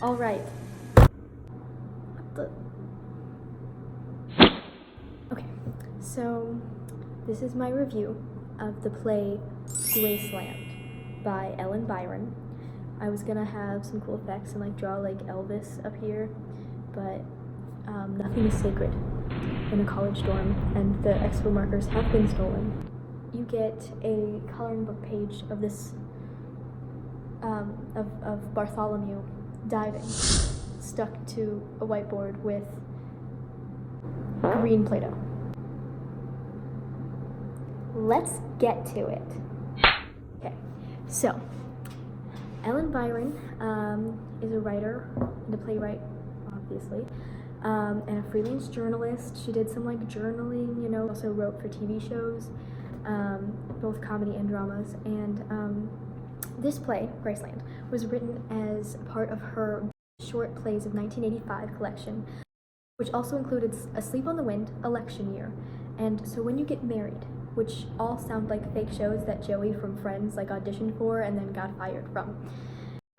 All right. What the? Okay, so this is my review of the play GRACELAND by Ellen Byron. I was gonna have some cool effects and like draw like Elvis up here, but nothing is sacred in a college dorm, and the expo markers have been stolen. You get a coloring book page of this of Bartholomew diving, stuck to a whiteboard with green Play-Doh. Let's get to it. Okay, so Ellen Byron is a writer and a playwright, obviously, and a freelance journalist. She did some like journaling, you know, also wrote for TV shows, both comedy and dramas, and this play, GRACELAND, was written as part of her short plays of 1985 collection, which also included Asleep on the Wind, Election Year, and So When You Get Married, which all sound like fake shows that Joey from Friends like auditioned for and then got fired from.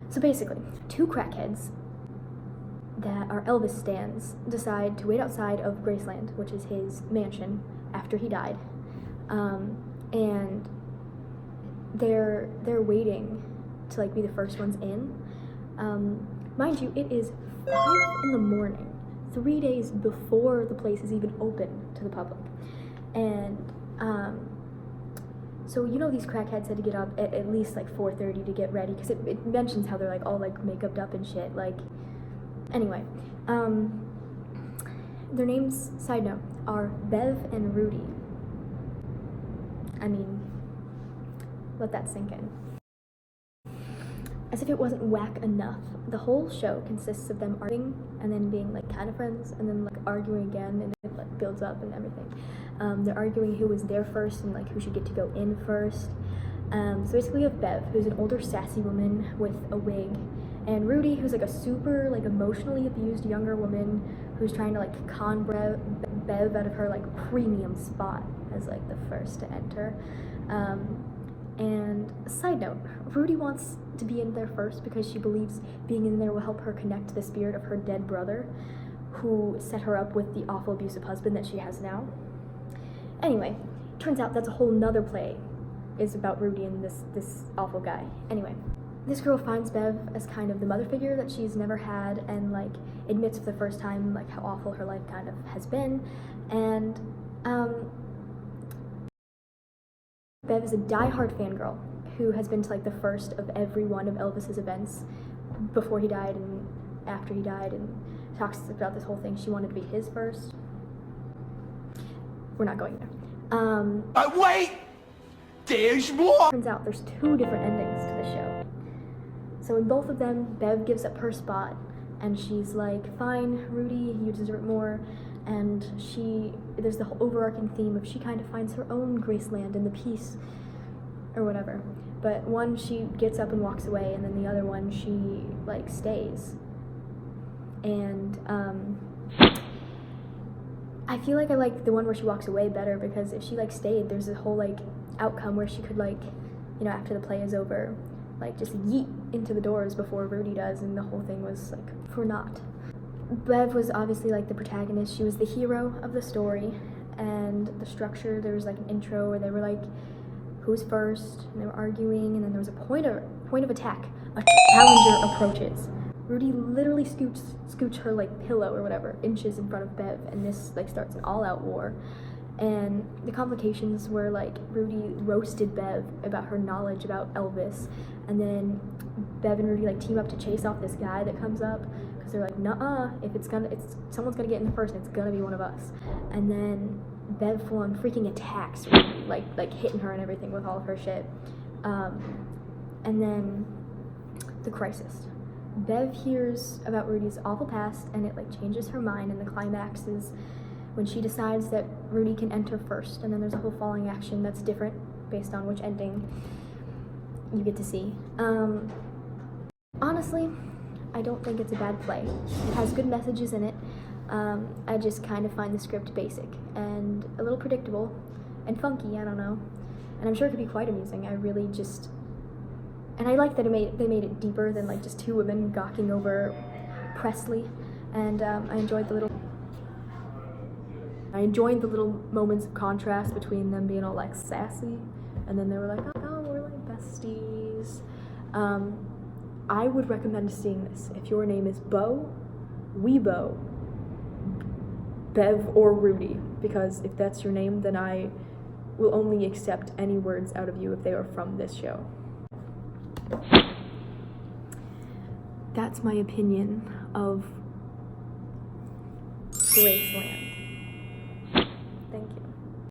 So basically, two crackheads that are Elvis stans decide to wait outside of GRACELAND, which is his mansion after he died, and they're waiting to like be the first ones in. Mind you, it is 5 in the morning, 3 days before the place is even open to the public, and so you know these crackheads had to get up at least like 4:30 to get ready, because it mentions how they're like all like makeuped up and shit. Like, anyway, their names, side note, are Bev and Rudy. I mean, let that sink in. As if it wasn't whack enough, the whole show consists of them arguing and then being like kind of friends and then like arguing again, and it like builds up and everything. They're arguing who was there first and like who should get to go in first. So basically you have Bev, who's an older sassy woman with a wig, and Rudy, who's like a super like emotionally abused younger woman who's trying to like con Bev out of her like premium spot as like the first to enter. And side note, Rudy wants to be in there first because she believes being in there will help her connect to the spirit of her dead brother, who set her up with the awful abusive husband that she has now. Anyway, turns out that's a whole nother play is about Rudy and this awful guy. Anyway, this girl finds Bev as kind of the mother figure that she's never had, and like admits for the first time like how awful her life kind of has been, and Bev is a die-hard fangirl who has been to like the first of every one of Elvis's events before he died and after he died, and talks about this whole thing. She wanted to be his first. We're not going there. Wait! There's more! Turns out there's 2 different endings to the show. So in both of them, Bev gives up her spot, and she's like, fine, Rudy, you deserve more. And there's the whole overarching theme of she kind of finds her own Graceland in the peace, or whatever. But one, she gets up and walks away, and then the other one, she like stays. And I feel like I like the one where she walks away better, because if she like stayed, there's a whole like outcome where she could like, you know, after the play is over, like just yeet into the doors before Rudy does, and the whole thing was like for naught. Bev was obviously like the protagonist. She was the hero of the story, and the structure, there was like an intro where they were like, who's first, and they were arguing, and then there was a point of attack. A challenger approaches. Rudy literally scoots her like pillow or whatever inches in front of Bev, and this like starts an all-out war. And the complications were like Rudy roasted Bev about her knowledge about Elvis, and then Bev and Rudy like team up to chase off this guy that comes up, because they're like, nuh-uh, if someone's gonna get in first, it's gonna be one of us. And then Bev full on freaking attacks Rudy, like hitting her and everything with all of her shit. And then the crisis. Bev hears about Rudy's awful past, and it like changes her mind, and the climax is when she decides that Rudy can enter first, and then there's a whole falling action that's different based on which ending you get to see. Honestly, I don't think it's a bad play. It has good messages in it. I just kind of find the script basic and a little predictable and funky, I don't know. And I'm sure it could be quite amusing. I really just And I like that they made it deeper than like just two women gawking over Presley, and I enjoyed the little moments of contrast between them being all like sassy, and then they were like, oh, we're like besties. I would recommend seeing this if your name is Bo, Weebo, Bev, or Rudy, because if that's your name, then I will only accept any words out of you if they are from this show. That's my opinion of Graceland.